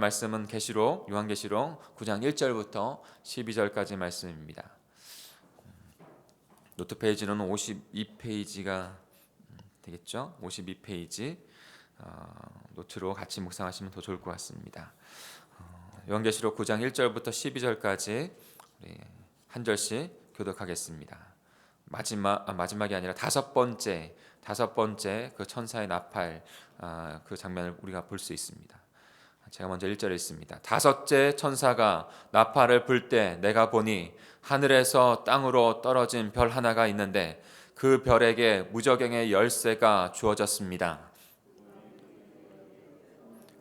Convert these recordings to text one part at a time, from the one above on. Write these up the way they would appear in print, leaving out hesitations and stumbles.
말씀은 요한계시록 9장 1절부터 12절까지 말씀입니다. 노트 페이지는 52페이지가 되겠죠? 52페이지 노트로 같이 묵상하시면 더 좋을 것 같습니다. 요한계시록 9장 1절부터 12절까지 우리 한 절씩 교독하겠습니다. 마지막이 아니라 다섯 번째 그 천사의 나팔 그 장면을 우리가 볼 수 있습니다. 제가 먼저 1절에 있습니다. 다섯째 천사가 나팔을 불 때 내가 보니 하늘에서 땅으로 떨어진 별 하나가 있는데 그 별에게 무저갱의 열쇠가 주어졌습니다.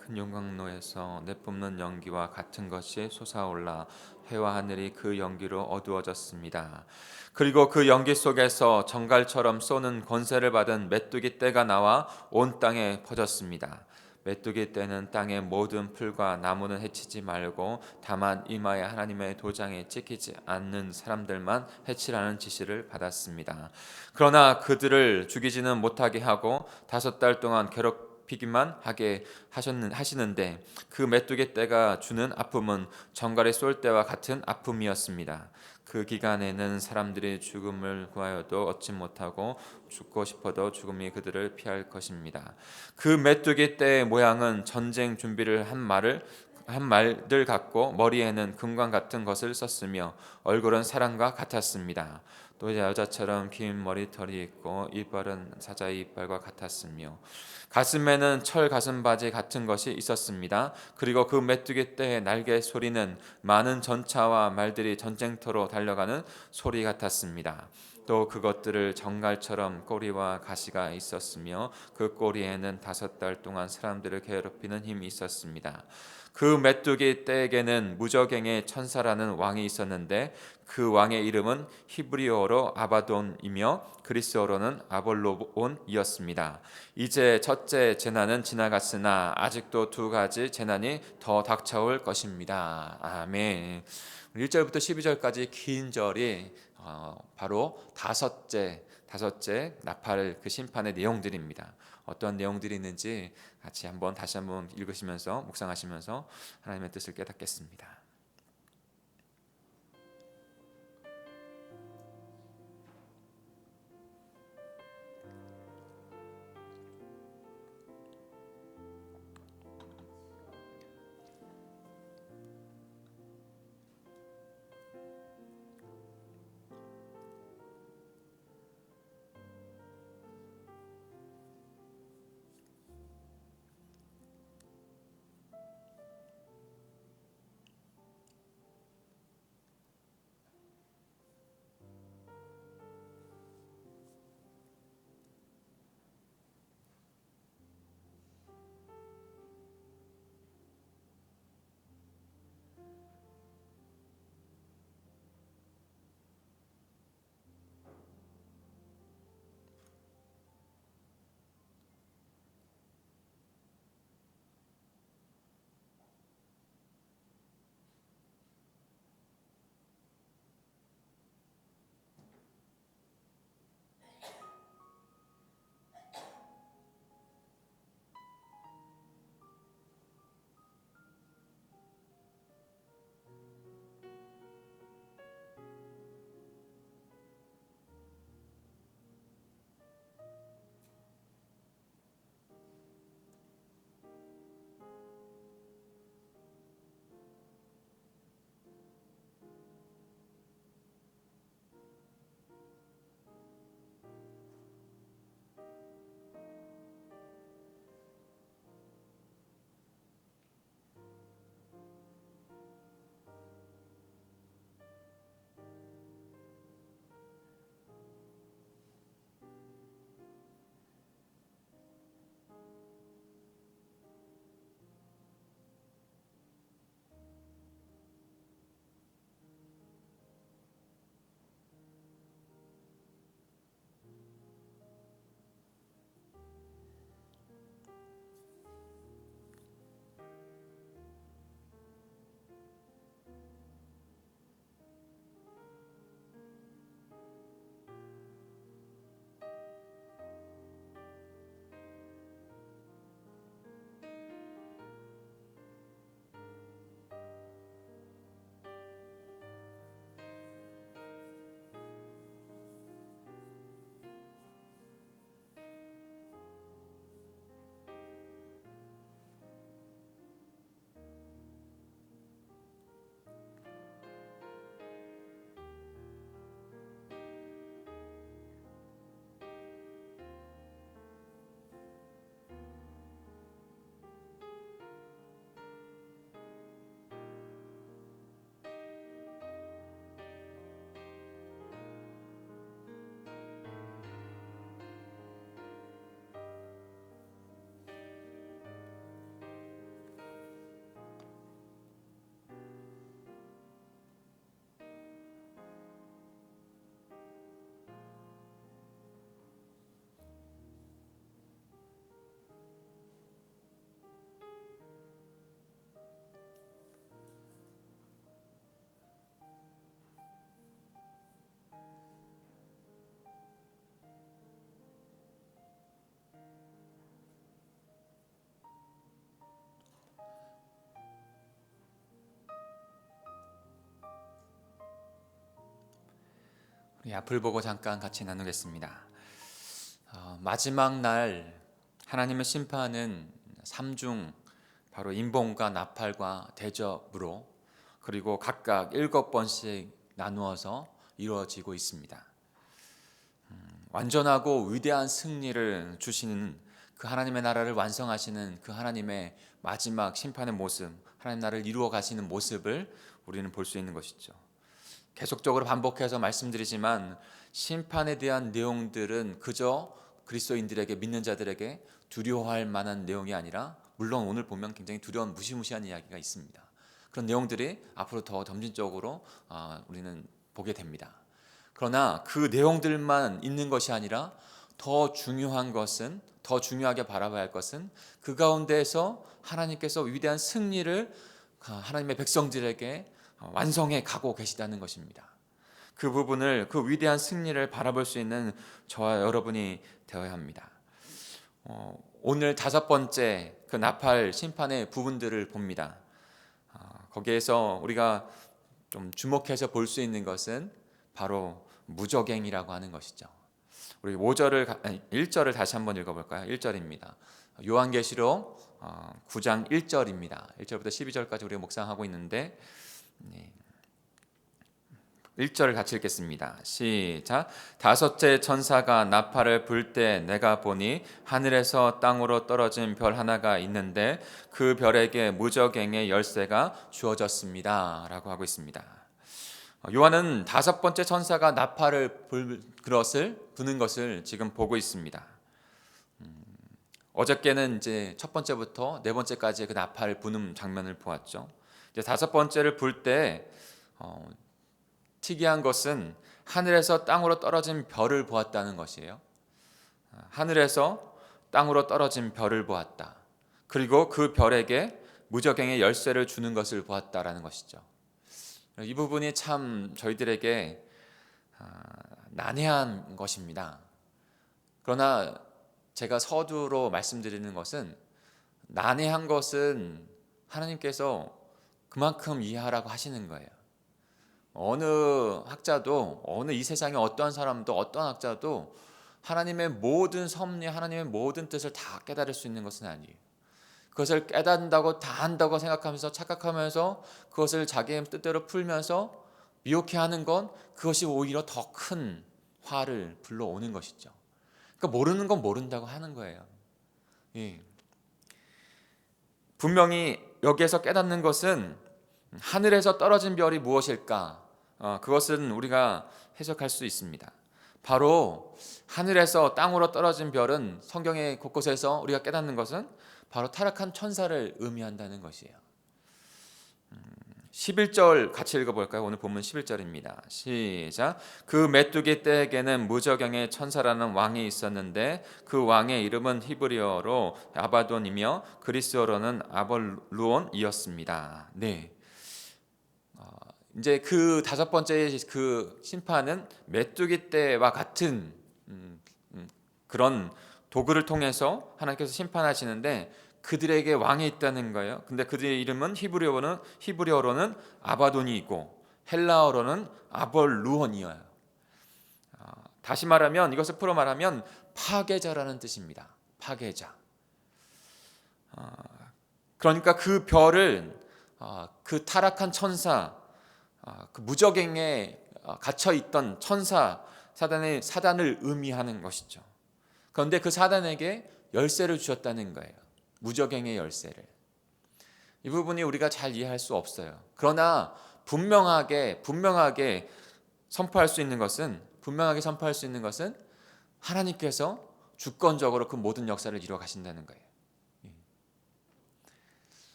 큰 용광로에서 내뿜는 연기와 같은 것이 솟아올라 해와 하늘이 그 연기로 어두워졌습니다. 그리고 그 연기 속에서 정갈처럼 쏘는 권세를 받은 메뚜기 떼가 나와 온 땅에 퍼졌습니다. 메뚜기 떼는 땅의 모든 풀과 나무는 해치지 말고 다만 이마에 하나님의 도장이 찍히지 않는 사람들만 해치라는 지시를 받았습니다. 그러나 그들을 죽이지는 못하게 하고 5달 동안 괴롭히기만 하게 하시는데 그 메뚜기 떼가 주는 아픔은 정갈이 쏠 때와 같은 아픔이었습니다. 그 기간에는 사람들이 죽음을 구하여도 얻지 못하고 죽고 싶어도 죽음이 그들을 피할 것입니다. 그 메뚜기 떼의 모양은 전쟁 준비를 한 말들 같고 머리에는 금관 같은 것을 썼으며 얼굴은 사람과 같았습니다. 또 여자처럼 긴 머리털이 있고 이빨은 사자의 이빨과 같았으며 가슴에는 철 가슴바지 같은 것이 있었습니다. 그리고 그 메뚜기 떼의 날개 소리는 많은 전차와 말들이 전쟁터로 달려가는 소리 같았습니다. 또 그것들을 정갈처럼 꼬리와 가시가 있었으며 그 꼬리에는 5달 동안 사람들을 괴롭히는 힘이 있었습니다. 그 메뚜기 떼에게는 무저갱의 천사라는 왕이 있었는데 그 왕의 이름은 히브리어로 아바돈이며 그리스어로는 아볼로온이었습니다. 이제 첫째 재난은 지나갔으나 아직도 2가지 재난이 더 닥쳐올 것입니다. 아멘. 1절부터 12절까지 긴 절이 바로 다섯째 나팔 그 심판의 내용들입니다. 어떤 내용들이 있는지 다시 한번 읽으시면서 묵상하시면서 하나님의 뜻을 깨닫겠습니다. 우리 앞을 보고 잠깐 같이 나누겠습니다. 마지막 날 하나님의 심판은 삼중, 바로 인본과 나팔과 대접으로, 그리고 각각 7번씩 나누어서 이루어지고 있습니다. 완전하고 위대한 승리를 주시는 그 하나님의 나라를 완성하시는 그 하나님의 마지막 심판의 모습, 하나님 나라를 이루어 가시는 모습을 우리는 볼 수 있는 것이죠. 계속적으로 반복해서 말씀드리지만 심판에 대한 내용들은 그저 그리스도인들에게, 믿는 자들에게 두려워할 만한 내용이 아니라, 물론 오늘 보면 굉장히 두려운 무시무시한 이야기가 있습니다. 그런 내용들이 앞으로 더 점진적으로 우리는 보게 됩니다. 그러나 그 내용들만 있는 것이 아니라 더 중요한 것은, 더 중요하게 바라봐야 할 것은 그 가운데에서 하나님께서 위대한 승리를 하나님의 백성들에게 완성해 가고 계시다는 것입니다. 그 부분을, 그 위대한 승리를 바라볼 수 있는 저와 여러분이 되어야 합니다. 오늘 5번째 그 나팔 심판의 부분들을 봅니다. 거기에서 우리가 좀 주목해서 볼 수 있는 것은 바로 무저갱이라고 하는 것이죠. 우리 1절을 다시 한번 읽어볼까요? 1절입니다. 요한계시록 9장 1절입니다. 1절부터 12절까지 우리가 묵상하고 있는데 1절을 같이 읽겠습니다. 시작. 다섯째 천사가 나팔을 불 때 내가 보니 하늘에서 땅으로 떨어진 별 하나가 있는데 그 별에게 무저갱의 열쇠가 주어졌습니다 라고 하고 있습니다. 요한은 5번째 천사가 나팔을 부는 것을 지금 보고 있습니다. 어저께는 이제 첫 번째부터 네 번째까지 그 나팔을 부는 장면을 보았죠. 이제 5번째를 불 때 특이한 것은 하늘에서 땅으로 떨어진 별을 보았다는 것이에요. 하늘에서 땅으로 떨어진 별을 보았다. 그리고 그 별에게 무저갱의 열쇠를 주는 것을 보았다라는 것이죠. 이 부분이 참 저희들에게 난해한 것입니다. 그러나 제가 서두로 말씀드리는 것은, 난해한 것은 하나님께서 그만큼 이해하라고 하시는 거예요. 어느 학자도, 어느 이 세상에 어떠한 사람도, 어떠한 학자도 하나님의 모든 섭리, 하나님의 모든 뜻을 다 깨달을 수 있는 것은 아니에요. 그것을 깨닫는다고, 다 한다고 생각하면서, 착각하면서 그것을 자기의 뜻대로 풀면서 미혹해하는 건, 그것이 오히려 더 큰 화를 불러오는 것이죠. 그러니까 모르는 건 모른다고 하는 거예요. 예. 분명히 여기에서 깨닫는 것은 하늘에서 떨어진 별이 무엇일까? 그것은 우리가 해석할 수 있습니다. 바로 하늘에서 땅으로 떨어진 별은 성경의 곳곳에서 우리가 깨닫는 것은 바로 타락한 천사를 의미한다는 것이에요. 11절 같이 읽어볼까요? 오늘 본문 11절입니다. 시작. 그 메뚜기 떼에게는 무저갱의 천사라는 왕이 있었는데 그 왕의 이름은 히브리어로 아바돈이며 그리스어로는 아볼루온이었습니다. 네. 이제 그 5번째 그 심판은 메뚜기 떼와 같은 그런 도구를 통해서 하나님께서 심판하시는데, 그들에게 왕이 있다는 거예요. 근데 그들의 이름은 히브리어로는 아바돈이고 헬라어로는 아볼루온이에요. 다시 말하면, 이것을 풀어 말하면 파괴자라는 뜻입니다. 파괴자. 그러니까 그 별을, 그 타락한 천사, 그 무저갱에 갇혀 있던 천사 사단을 의미하는 것이죠. 그런데 그 사단에게 열쇠를 주셨다는 거예요. 무저갱의 열쇠를. 이 부분이 우리가 잘 이해할 수 없어요. 그러나 분명하게 선포할 수 있는 것은 하나님께서 주권적으로 그 모든 역사를 이루어 가신다는 거예요.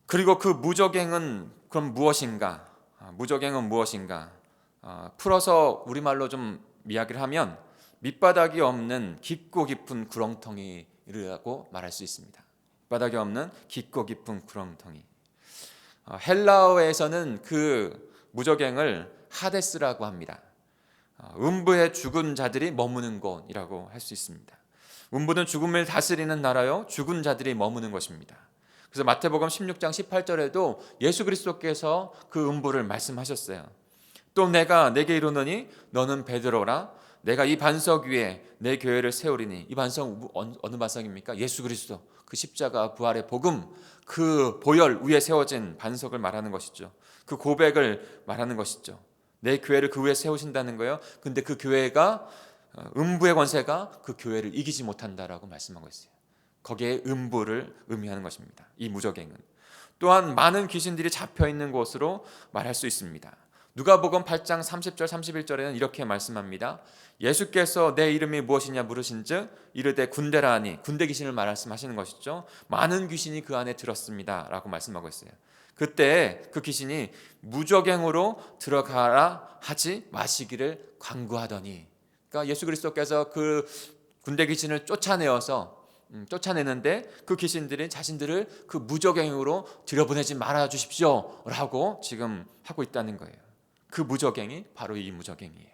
그리고 그 무저갱은 그럼 무엇인가? 무저갱은 무엇인가? 풀어서 우리말로 좀 이야기를 하면 밑바닥이 없는 깊고 깊은 구렁텅이라고 말할 수 있습니다. 밑바닥이 없는 깊고 깊은 구렁텅이. 헬라어에서는 그 무저갱을 하데스라고 합니다. 음부에 죽은 자들이 머무는 곳이라고 할 수 있습니다. 음부는 죽음을 다스리는 나라요, 죽은 자들이 머무는 것입니다. 그래서 마태복음 16장 18절에도 예수 그리스도께서 그 음부를 말씀하셨어요. 또 내가 내게 이르노니 너는 베드로라 내가 이 반석 위에 내 교회를 세우리니. 이 반석 어느 반석입니까? 예수 그리스도 그 십자가 부활의 복음 그 보혈 위에 세워진 반석을 말하는 것이죠. 그 고백을 말하는 것이죠. 내 교회를 그 위에 세우신다는 거예요. 근데 그 교회가 음부의 권세가 그 교회를 이기지 못한다라고 말씀하고 있어요. 거기에 음부를 의미하는 것입니다. 이 무저갱은 또한 많은 귀신들이 잡혀 있는 곳으로 말할 수 있습니다. 누가복음 8장 30절 31절에는 이렇게 말씀합니다. 예수께서 내 이름이 무엇이냐 물으신즉 이르되 군대라 하니 군대 귀신을 말씀하시는 것이죠. 많은 귀신이 그 안에 들었습니다 라고 말씀하고 있어요. 그때 그 귀신이 무저갱으로 들어가라 하지 마시기를 간구하더니, 그러니까 예수 그리스도께서 그 군대 귀신을 쫓아내는데 그 귀신들이 자신들을 그 무저갱으로 들여보내지 말아 주십시오 라고 지금 하고 있다는 거예요. 그 무저갱이 바로 이 무저갱이에요.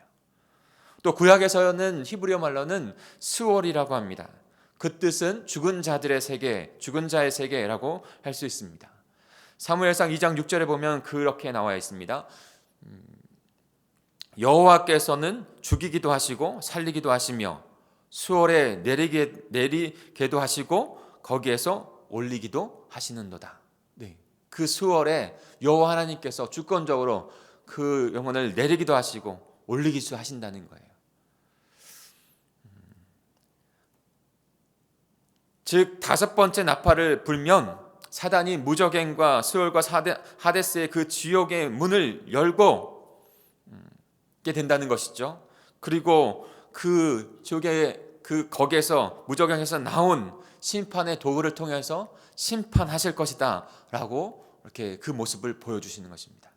또 구약에서는 히브리어 말로는 스월이라고 합니다. 그 뜻은 죽은 자들의 세계, 죽은 자의 세계라고 할 수 있습니다. 사무엘상 2장 6절에 보면 그렇게 나와 있습니다. 여호와께서는 죽이기도 하시고 살리기도 하시며 수월에 내리게도 하시고 거기에서 올리기도 하시는도다. 네. 그 수월에 여호와 하나님께서 주권적으로 그 영혼을 내리기도 하시고 올리기도 하신다는 거예요. 즉 다섯 번째 나팔을 불면 사단이 무저갱과 스월과 하데스의 그 지옥의 문을 열고 게 된다는 것이죠. 그리고 그 지옥의 거기에서 무저갱에서 나온 심판의 도구를 통해서 심판하실 것이다라고 이렇게 그 모습을 보여주시는 것입니다.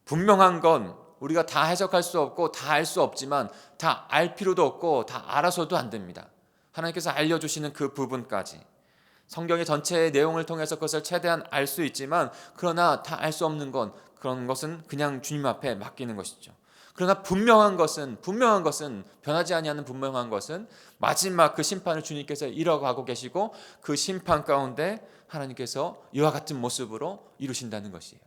분명한 건 우리가 다 해석할 수 없고 다 알 수 없지만 다 알 필요도 없고 다 알아서도 안 됩니다. 하나님께서 알려주시는 그 부분까지 성경의 전체의 내용을 통해서 그것을 최대한 알 수 있지만 그러나 다 알 수 없는 건 그런 것은 그냥 주님 앞에 맡기는 것이죠. 그러나 분명한 것은 변하지 아니하는 분명한 것은 마지막 그 심판을 주님께서 이뤄가고 계시고 그 심판 가운데 하나님께서 이와 같은 모습으로 이루신다는 것이에요.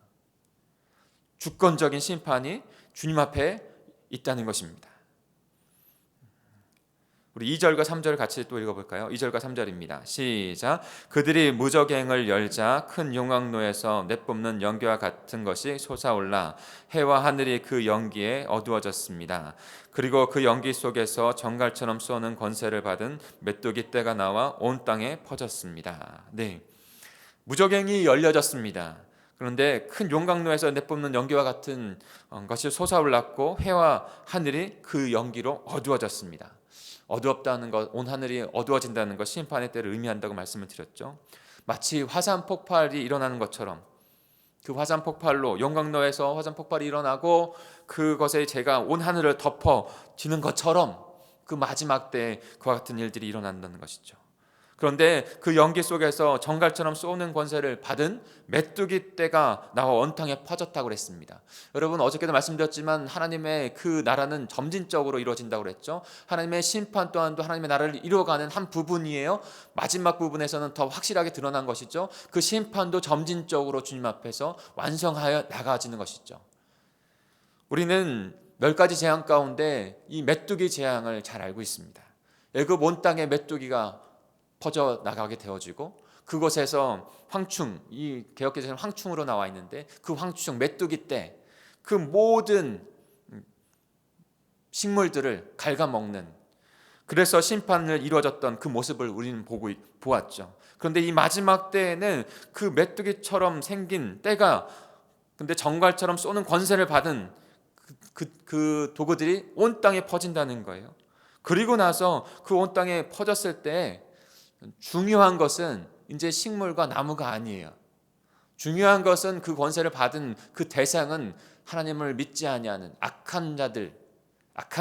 주권적인 심판이 주님 앞에 있다는 것입니다. 우리 2절과 3절 같이 또 읽어볼까요? 2절과 3절입니다. 시작. 그들이 무저갱을 열자 큰 용광로에서 내뿜는 연기와 같은 것이 솟아올라 해와 하늘이 그 연기에 어두워졌습니다. 그리고 그 연기 속에서 정갈처럼 쏘는 권세를 받은 메뚜기 떼가 나와 온 땅에 퍼졌습니다. 네, 무저갱이 열려졌습니다. 그런데 큰 용광로에서 내뿜는 연기와 같은 것이 솟아올랐고 해와 하늘이 그 연기로 어두워졌습니다. 어두웠다는 것, 온 하늘이 어두워진다는 것, 심판의 때를 의미한다고 말씀을 드렸죠. 마치 화산 폭발이 일어나는 것처럼 그 화산 폭발로 용광로에서 화산 폭발이 일어나고 그것에 제가 온 하늘을 덮어지는 것처럼 그 마지막 때에 그와 같은 일들이 일어난다는 것이죠. 그런데 그 연기 속에서 정갈처럼 쏘는 권세를 받은 메뚜기 떼가 나와 온 땅에 퍼졌다고 그랬습니다. 여러분 어저께도 말씀드렸지만 하나님의 그 나라는 점진적으로 이루어진다고 그랬죠. 하나님의 심판 또한도 하나님의 나라를 이루어가는 한 부분이에요. 마지막 부분에서는 더 확실하게 드러난 것이죠. 그 심판도 점진적으로 주님 앞에서 완성하여 나가지는 것이죠. 우리는 몇 가지 재앙 가운데 이 메뚜기 재앙을 잘 알고 있습니다. 애굽 온 땅에 메뚜기가 퍼져 나가게 되어지고 그곳에서 황충, 이 개역기에서는 황충으로 나와 있는데 그 황충, 메뚜기 떼, 그 모든 식물들을 갉아먹는, 그래서 심판을 이루어졌던 그 모습을 우리는 보았죠. 그런데 이 마지막 때에는 그 메뚜기처럼 생긴 떼가 근데 정갈처럼 쏘는 권세를 받은 그 도구들이 온 땅에 퍼진다는 거예요. 그리고 나서 그 온 땅에 퍼졌을 때 중요한 것은 이제 식물과 나무가 아니에요. 중요한 것은 그 권세를 받은 그 대상은 하나님을 믿지 아니하는 악한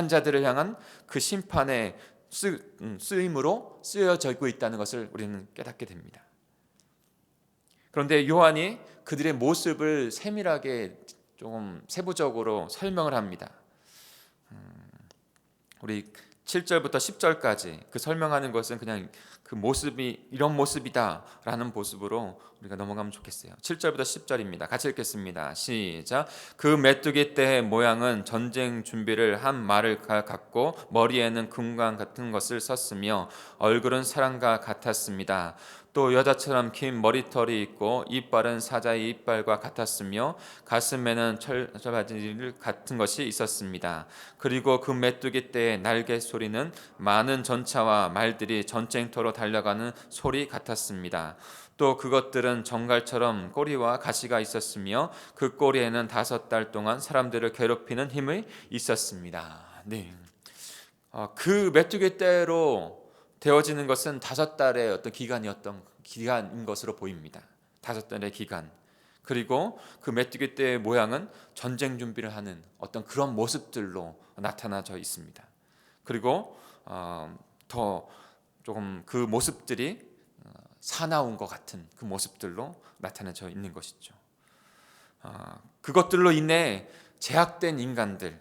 자들을 향한 그 심판의 쓰임으로 쓰여지고 있다는 것을 우리는 깨닫게 됩니다. 그런데 요한이 그들의 모습을 세밀하게 조금 세부적으로 설명을 합니다. 우리 7절부터 10절까지 그 설명하는 것은 그냥 그 모습이 이런 모습이다라는 모습으로 우리가 넘어가면 좋겠어요. 7절부터 10절입니다. 같이 읽겠습니다. 시작. 그 메뚜기 떼의 모양은 전쟁 준비를 한 말을 갖고 머리에는 금관 같은 것을 썼으며 얼굴은 사람과 같았습니다. 또 여자처럼 긴 머리털이 있고 이빨은 사자의 이빨과 같았으며 가슴에는 철바지 같은 것이 있었습니다. 그리고 그 메뚜기 떼의 날개 소리는 많은 전차와 말들이 전쟁터로 달려가는 소리 같았습니다. 또 그것들은 정갈처럼 꼬리와 가시가 있었으며 그 꼬리에는 5달 동안 사람들을 괴롭히는 힘이 있었습니다. 네. 그 메뚜기 떼로 되어지는 것은 5달의 어떤 기간인 것으로 보입니다. 5달의 기간. 그리고 그 메뚜기 떼의 모양은 전쟁 준비를 하는 어떤 그런 모습들로 나타나져 있습니다. 그리고 더 조금 그 모습들이 사나운 것 같은 그 모습들로 나타나져 있는 것이죠. 그것들로 인해 제약된 인간들,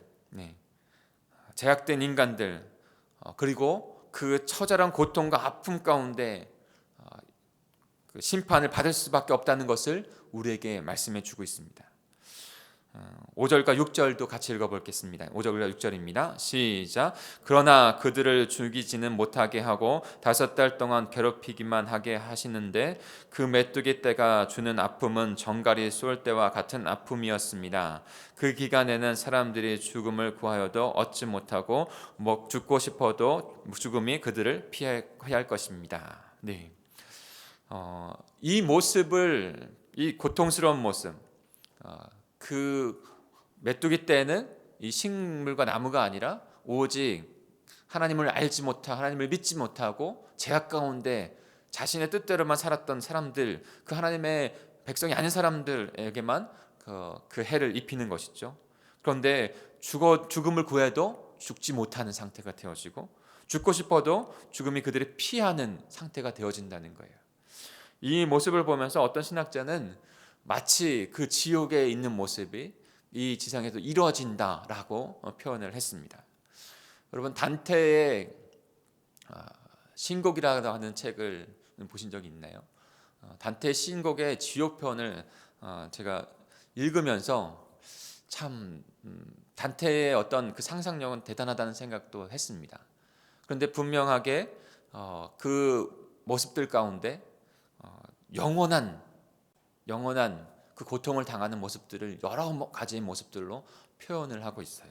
그리고 그 처절한 고통과 아픔 가운데 그 심판을 받을 수밖에 없다는 것을 우리에게 말씀해 주고 있습니다. 5절과 6절도 같이 읽어보겠습니다. 5절과 6절입니다. 시작. 그러나 그들을 죽이지는 못하게 하고 5달 동안 괴롭히기만 하게 하시는데 그 메뚜기 떼가 주는 아픔은 정갈이 쏠 때와 같은 아픔이었습니다. 그 기간에는 사람들이 죽음을 구하여도 얻지 못하고 죽고 싶어도 죽음이 그들을 피해야 할 것입니다. 네. 이 모습을, 이 고통스러운 모습, 그 메뚜기 떼는 이 식물과 나무가 아니라 오직 하나님을 알지 못하고 하나님을 믿지 못하고 죄악 가운데 자신의 뜻대로만 살았던 사람들, 그 하나님의 백성이 아닌 사람들에게만 그 해를 입히는 것이죠. 그런데 죽음을 구해도 죽지 못하는 상태가 되어지고 죽고 싶어도 죽음이 그들을 피하는 상태가 되어진다는 거예요. 이 모습을 보면서 어떤 신학자는 마치 그 지옥에 있는 모습이 이 지상에서 이루어진다라고 표현을 했습니다. 여러분, 단테의 신곡이라고 하는 책을 보신 적이 있나요? 단테의 신곡의 지옥 편을 제가 읽으면서 참 단테의 어떤 그 상상력은 대단하다는 생각도 했습니다. 그런데 분명하게 그 모습들 가운데 영원한 그 고통을 당하는 모습들을 여러 가지의 모습들로 표현을 하고 있어요.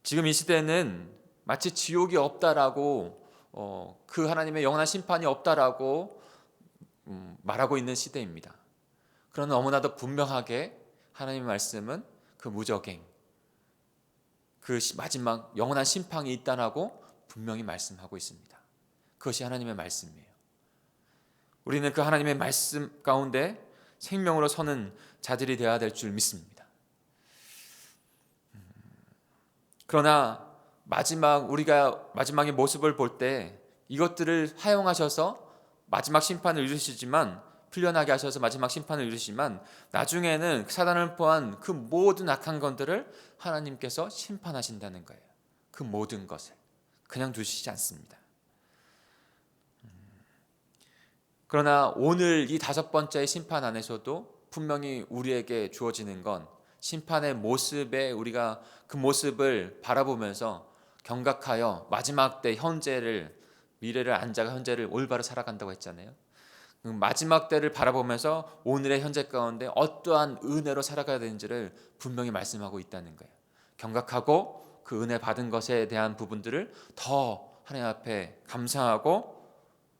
지금 이 시대는 마치 지옥이 없다라고 그 하나님의 영원한 심판이 없다라고 말하고 있는 시대입니다. 그러나 너무나도 분명하게 하나님의 말씀은 그 무저갱, 그 마지막 영원한 심판이 있다라고 분명히 말씀하고 있습니다. 그것이 하나님의 말씀이에요. 우리는 그 하나님의 말씀 가운데 생명으로 서는 자들이 되어야 될 줄 믿습니다. 그러나 우리가 마지막의 모습을 볼 때 이것들을 사용하셔서 마지막 심판을 이루시지만, 풀려나게 하셔서 마지막 심판을 이루시지만, 나중에는 사단을 포함한 그 모든 악한 것들을 하나님께서 심판하신다는 거예요. 그 모든 것을 그냥 두시지 않습니다. 그러나 오늘 이 5번째의 심판 안에서도 분명히 우리에게 주어지는 건 심판의 모습에 우리가 그 모습을 바라보면서 경각하여 마지막 때 미래를 안자가 현재를 올바로 살아간다고 했잖아요. 마지막 때를 바라보면서 오늘의 현재 가운데 어떠한 은혜로 살아가야 되는지를 분명히 말씀하고 있다는 거예요. 경각하고 그 은혜 받은 것에 대한 부분들을 더 하나님 앞에 감사하고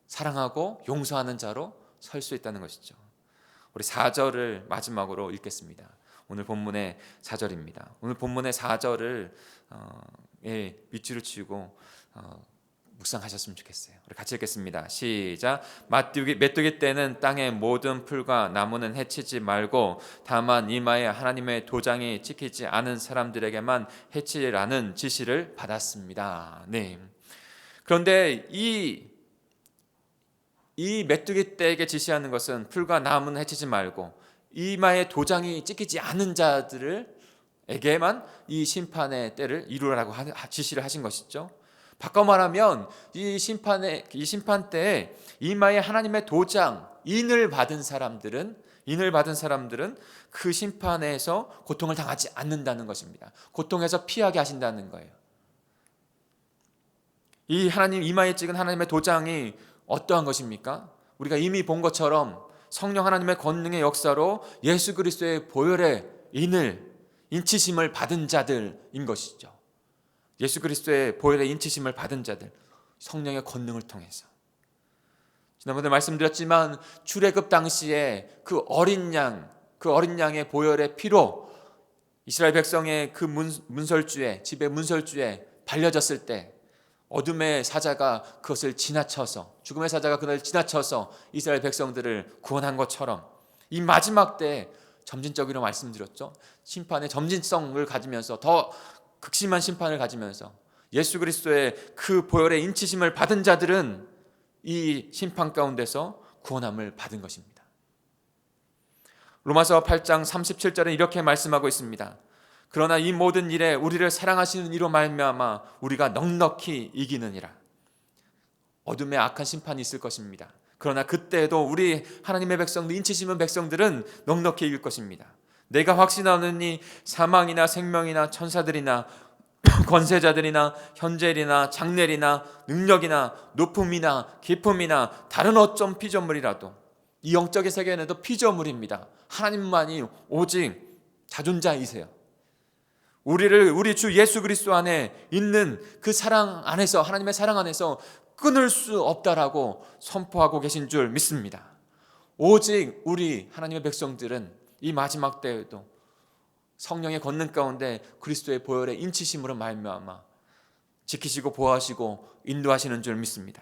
사랑하고 용서하는 자로 설 수 있다는 것이죠. 우리 4절을 마지막으로 읽겠습니다. 오늘 본문의 4절입니다. 오늘 본문의 4절을 밑줄을 치고 묵상하셨으면 좋겠어요. 우리 같이 읽겠습니다. 시작. 메뚜기 떼는 땅의 모든 풀과 나무는 해치지 말고 다만 이마에 하나님의 도장이 찍히지 않은 사람들에게만 해치라는 지시를 받았습니다. 네. 그런데 이 메뚜기 떼에게 지시하는 것은 풀과 나무는 해치지 말고 이마에 도장이 찍히지 않은 자들을 백성에게만 이 심판의 때를 이루라고 지시를 하신 것이죠. 바꿔 말하면 이 심판 때에 이마에 하나님의 도장 인을 받은 사람들은 그 심판에서 고통을 당하지 않는다는 것입니다. 고통에서 피하게 하신다는 거예요. 이 하나님 이마에 찍은 하나님의 도장이 어떠한 것입니까? 우리가 이미 본 것처럼 성령 하나님의 권능의 역사로 예수 그리스도의 보혈의 인치심을 받은 자들인 것이죠. 예수 그리스도의 보혈의 인치심을 받은 자들, 성령의 권능을 통해서. 지난번에 말씀드렸지만 출애굽 당시에 그 어린 양의 보혈의 피로 이스라엘 백성의 그 문설주에, 집의 문설주에 발려졌을 때 어둠의 사자가 그것을 지나쳐서, 죽음의 사자가 그날 지나쳐서 이스라엘 백성들을 구원한 것처럼 이 마지막 때에 점진적으로 말씀드렸죠. 심판의 점진성을 가지면서 더 극심한 심판을 가지면서 예수 그리스도의 그 보혈의 인치심을 받은 자들은 이 심판 가운데서 구원함을 받은 것입니다. 로마서 8장 37절은 이렇게 말씀하고 있습니다. 그러나 이 모든 일에 우리를 사랑하시는 이로 말미암아 우리가 넉넉히 이기느니라. 어둠의 악한 심판이 있을 것입니다. 그러나 그때에도 우리 하나님의 백성들, 인치심은 백성들은 넉넉히 이길 것입니다. 내가 확신하노니 사망이나 생명이나 천사들이나 권세자들이나 현재일이나 장래일이나 능력이나 높음이나 깊음이나 다른 어떤 피조물이라도, 이 영적의 세계에도 피조물입니다. 하나님만이 오직 자존자이세요. 우리 주 예수 그리스도 안에 있는 그 사랑 안에서, 하나님의 사랑 안에서 끊을 수 없다라고 선포하고 계신 줄 믿습니다. 오직 우리 하나님의 백성들은 이 마지막 때에도 성령의 권능 가운데 그리스도의 보혈의 인치심으로 말미암아 지키시고 보호하시고 인도하시는 줄 믿습니다.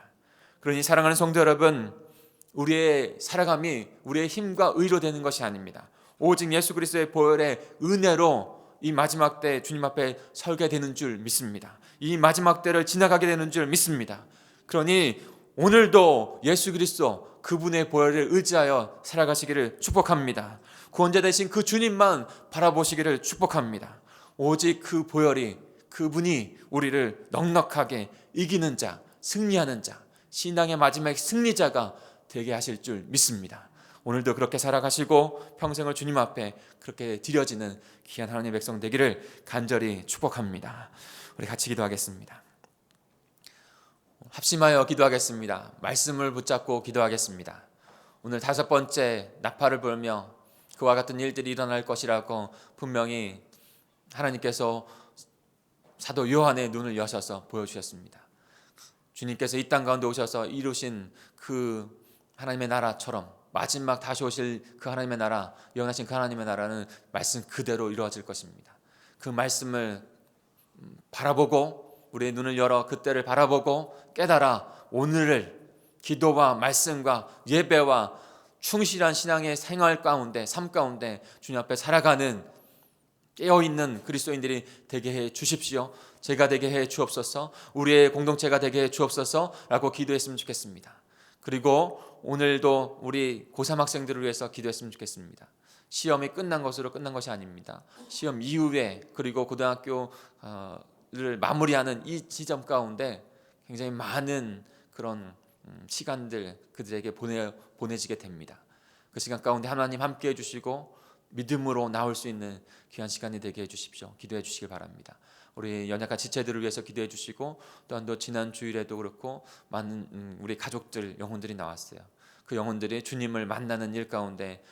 그러니 사랑하는 성도 여러분, 우리의 살아감이 우리의 힘과 의로 되는 것이 아닙니다. 오직 예수 그리스도의 보혈의 은혜로 이 마지막 때 주님 앞에 설게 되는 줄 믿습니다. 이 마지막 때를 지나가게 되는 줄 믿습니다. 그러니 오늘도 예수 그리스도 그분의 보혈을 의지하여 살아가시기를 축복합니다. 구원자 되신 그 주님만 바라보시기를 축복합니다. 오직 그 보혈이, 그분이 우리를 넉넉하게 이기는 자, 승리하는 자, 신앙의 마지막 승리자가 되게 하실 줄 믿습니다. 오늘도 그렇게 살아가시고 평생을 주님 앞에 그렇게 드려지는 귀한 하나님의 백성 되기를 간절히 축복합니다. 우리 같이 기도하겠습니다. 합심하여 기도하겠습니다. 말씀을 붙잡고 기도하겠습니다. 오늘 5번째 나팔을 불며 그와 같은 일들이 일어날 것이라고 분명히 하나님께서 사도 요한의 눈을 여셔서 보여주셨습니다. 주님께서 이 땅 가운데 오셔서 이루신 그 하나님의 나라처럼 마지막 다시 오실 그 하나님의 나라, 영원하신 그 하나님의 나라는 말씀 그대로 이루어질 것입니다. 그 말씀을 바라보고 우리의 눈을 열어 그때를 바라보고 깨달아 오늘을 기도와 말씀과 예배와 충실한 신앙의 생활 가운데, 삶 가운데 주님 앞에 살아가는 깨어있는 그리스도인들이 되게 해 주십시오. 제가 되게 해 주옵소서. 우리의 공동체가 되게 해 주옵소서 라고 기도했으면 좋겠습니다. 그리고 오늘도 우리 고3 학생들을 위해서 기도했으면 좋겠습니다. 시험이 끝난 것으로 끝난 것이 아닙니다. 시험 이후에 그리고 고등학교를 마무리하는 이 시점 가운데 굉장히 많은 그런 시간들 그들에게 보내지게 됩니다. 그 시간 가운데 하나님 함께 해주시고 믿음으로 나올 수 있는 귀한 시간이 되게 해주십시오. 기도해 주시길 바랍니다. 우리 연약한 지체들을 위해서 기도해 주시고 또한 또 지난 주일에도 그렇고 많은 우리 가족들 영혼들이 나왔어요. 그 영혼들이 주님을 만나는 일 가운데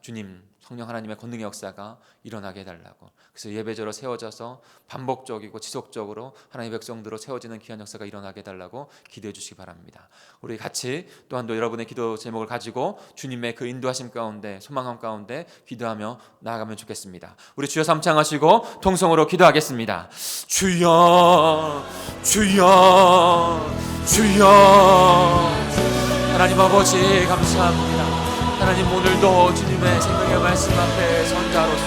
주님 성령 하나님의 권능의 역사가 일어나게 해달라고, 그래서 예배자로 세워져서 반복적이고 지속적으로 하나님의 백성들로 세워지는 귀한 역사가 일어나게 해달라고 기도해 주시기 바랍니다. 우리 같이 또한 또 여러분의 기도 제목을 가지고 주님의 그 인도하심 가운데, 소망함 가운데 기도하며 나아가면 좋겠습니다. 우리 주여 삼창하시고 통성으로 기도하겠습니다. 주여 주여 주여. 하나님 아버지 감사합니다. 하나님 오늘도 주님의 생명의 말씀 앞에 선자로서